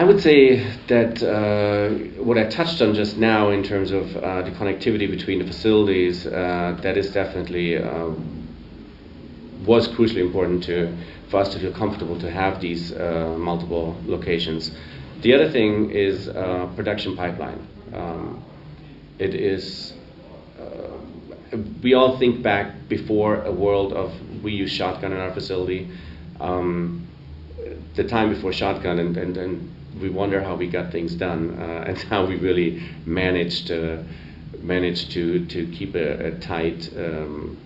I would say that what I touched on just now in terms of the connectivity between the facilities, that is definitely was crucially important for us to feel comfortable to have these multiple locations. The other thing is production pipeline. It is, we all think back before a world of we use shotgun in our facility. The time before shotgun, and we wonder how we got things done and how we really managed to keep a tight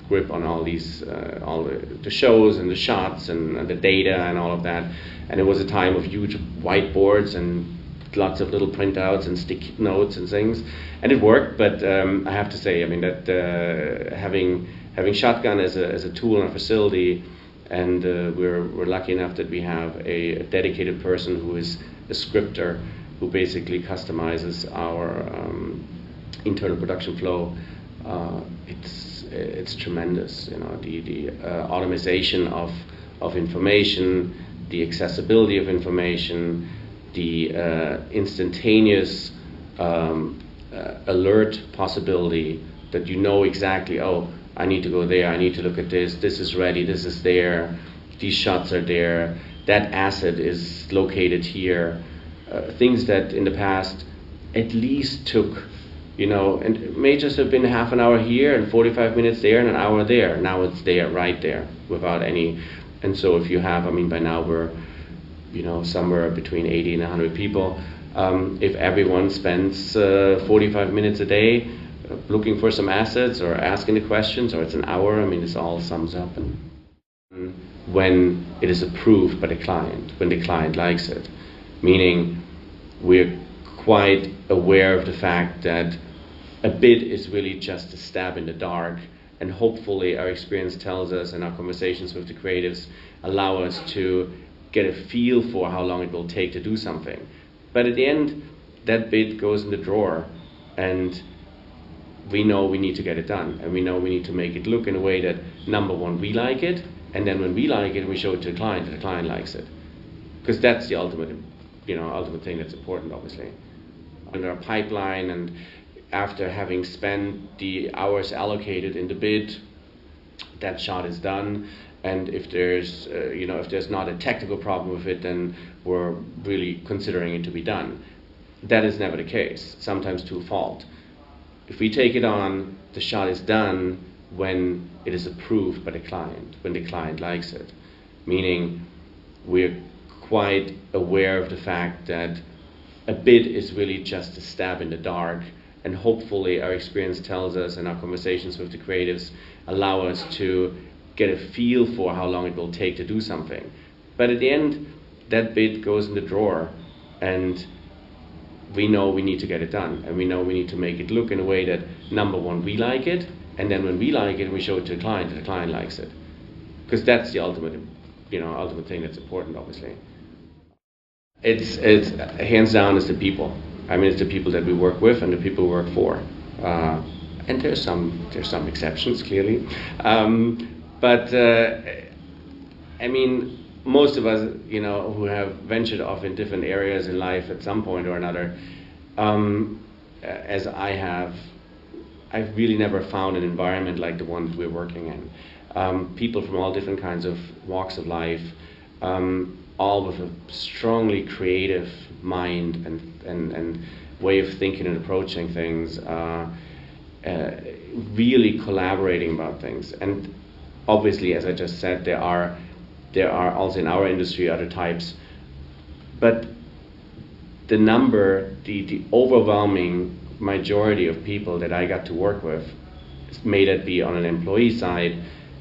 grip on all these all the shows and the shots and the data and all of that. And it was a time of huge whiteboards and lots of little printouts and sticky notes and things, and it worked. But I have to say, I mean, that having shotgun as a tool in our facility. And we're lucky enough that we have a dedicated person who is a scripter who basically customizes our internal production flow. It's tremendous, you know, the automation of information, the accessibility of information, the instantaneous alert possibility that you know exactly, oh, I need to go there, I need to look at this is ready, this is there, these shots are there, that asset is located here. Things that in the past at least took, you know, and it may just have been half an hour here and 45 minutes there and an hour there. Now it's there, right there, without any. And so if you have, I mean, by now we're, you know, somewhere between 80 and 100 people. If everyone spends 45 minutes a day looking for some assets or asking the questions, or it's an hour, I mean, this all sums up. And when it is approved by the client, when the client likes it, meaning we're quite aware of the fact that a bid is really just a stab in the dark, and hopefully our experience tells us and our conversations with the creatives allow us to get a feel for how long it will take to do something. But at the end, that bid goes in the drawer, and we know we need to get it done, and we know we need to make it look in a way that, number one, we like it, and then when we like it, we show it to the client, and the client likes it. Because that's the ultimate, you know, ultimate thing that's important, obviously. Under our pipeline, and after having spent the hours allocated in the bid, that shot is done. And if there's, you know, if there's not a technical problem with it, then we're really considering it to be done. That is never the case, sometimes to a fault. If we take it on, the shot is done when it is approved by the client, when the client likes it. Meaning we're quite aware of the fact that a bid is really just a stab in the dark, and hopefully our experience tells us and our conversations with the creatives allow us to get a feel for how long it will take to do something. But at the end, that bid goes in the drawer, and we know we need to get it done, and we know we need to make it look in a way that, number one, we like it, and then when we like it, we show it to the client, and the client likes it. Because that's the ultimate, you know, ultimate thing that's important, obviously. It's hands down, it's the people. I mean, it's the people that we work with and the people we work for. And there's some exceptions, clearly. But I mean, most of us, you know, who have ventured off in different areas in life at some point or another, as I have, I've really never found an environment like the one that we're working in. People from all different kinds of walks of life, all with a strongly creative mind and way of thinking and approaching things, really collaborating about things. And obviously, as I just said, there are also in our industry other types, but the overwhelming majority of people that I got to work with, may that be on an employee side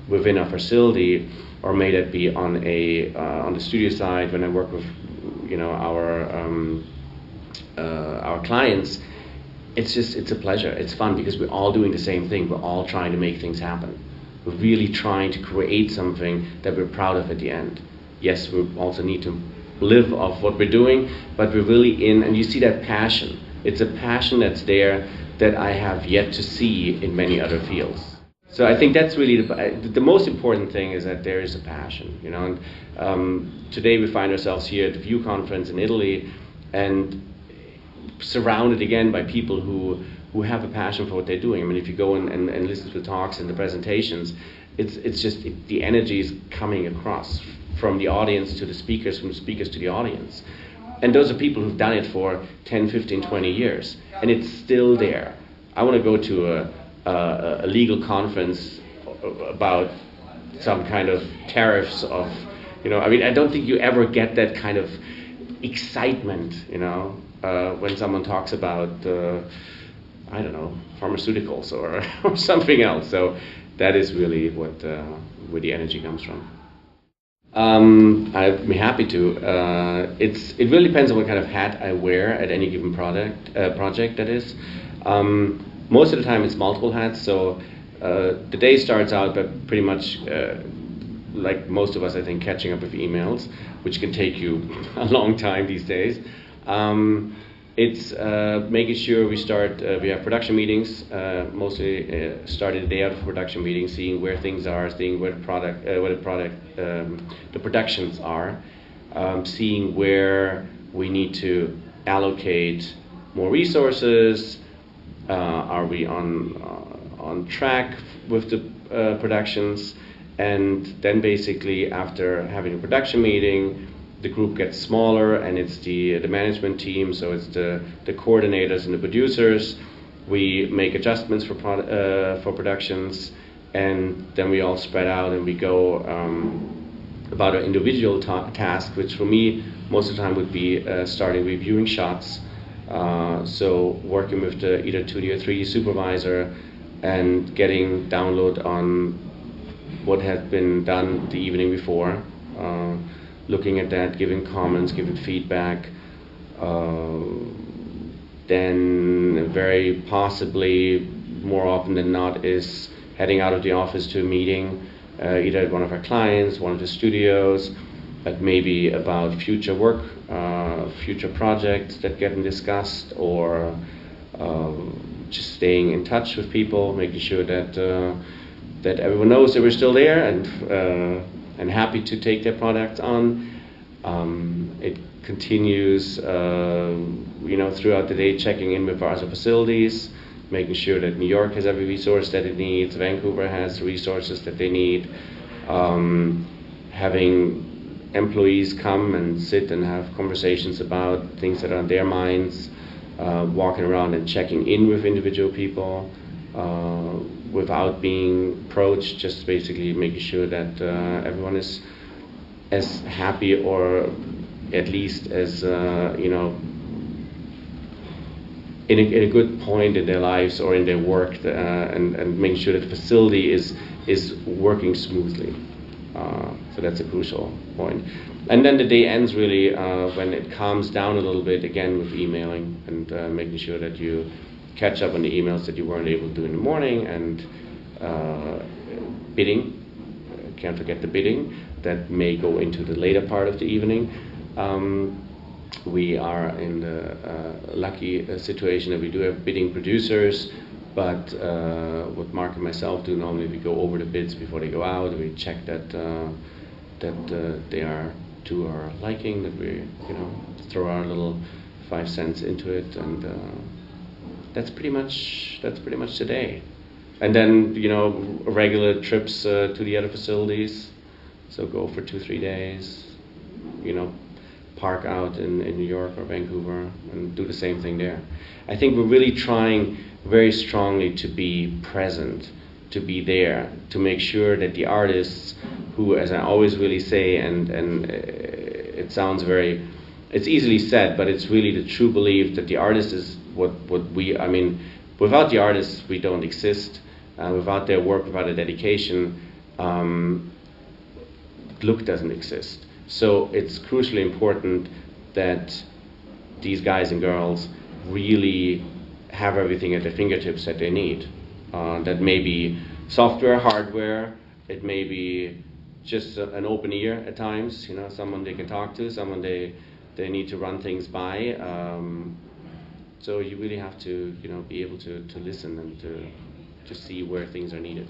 within a facility, or may that be on the studio side when I work with, you know, our clients. It's a pleasure. It's fun because we're all doing the same thing. We're all trying to make things happen. We're really trying to create something that we're proud of at the end. Yes, we also need to live off what we're doing, but we're really in, and you see that passion. It's a passion that's there that I have yet to see in many other fields. So I think that's really the most important thing, is that there is a passion, you know. And today we find ourselves here at the View Conference in Italy, and surrounded again by people who have a passion for what they're doing. I mean, if you go and listen to the talks and the presentations, it's just the energy is coming across from the audience to the speakers, from the speakers to the audience. And those are people who've done it for 10, 15, 20 years, and it's still there. I want to go to a legal conference about some kind of tariffs of, I mean, I don't think you ever get that kind of excitement, when someone talks about, I don't know, pharmaceuticals or something else. So that is really where the energy comes from. I'd be happy to. It really depends on what kind of hat I wear at any given project. That is. Most of the time it's multiple hats. So the day starts out by pretty much, like most of us, I think, catching up with emails, which can take you a long time these days. It's making sure we have production meetings, mostly starting the day out of production meetings, seeing where things are, seeing where the productions are, seeing where we need to allocate more resources, are we on track with the productions, and then basically after having a production meeting, the group gets smaller, and it's the management team, so it's the coordinators and the producers. We make adjustments for productions, and then we all spread out and we go about our individual task, which for me most of the time would be starting reviewing shots. So working with either 2D or 3D supervisor and getting download on what had been done the evening before. Looking at that, giving comments, giving feedback, then very possibly, more often than not, is heading out of the office to a meeting, either at one of our clients, one of the studios, but maybe about future work, future projects that get discussed, or just staying in touch with people, making sure that everyone knows that we're still there and happy to take their products on. It continues, throughout the day, checking in with our other facilities, making sure that New York has every resource that it needs, Vancouver has the resources that they need, having employees come and sit and have conversations about things that are on their minds, walking around and checking in with individual people, without being approached, just basically making sure that everyone is as happy, or at least as in a good point in their lives or in their work, and making sure that the facility is working smoothly. So that's a crucial point. And then the day ends really when it calms down a little bit, again with emailing and making sure that you catch up on the emails that you weren't able to do in the morning, and bidding. Can't forget the bidding. That may go into the later part of the evening. We are in the lucky situation that we do have bidding producers, but what Mark and myself do normally, we go over the bids before they go out, and we check that they are to our liking, that we throw our little 5 cents into it, and that's pretty much today. And then regular trips to the other facilities, so go for 2-3 days, park out in New York or Vancouver and do the same thing there. I think we're really trying very strongly to be present, to be there, to make sure that the artists who, as I always really say, and it sounds it's easily said, but it's really the true belief that the artist is what I mean, without the artists we don't exist. Without their work, without their dedication, Look doesn't exist. So it's crucially important that these guys and girls really have everything at their fingertips that they need. That may be software, hardware, it may be just an open ear at times, someone they can talk to, someone they need to run things by. So you really have to be able to listen and to see where things are needed.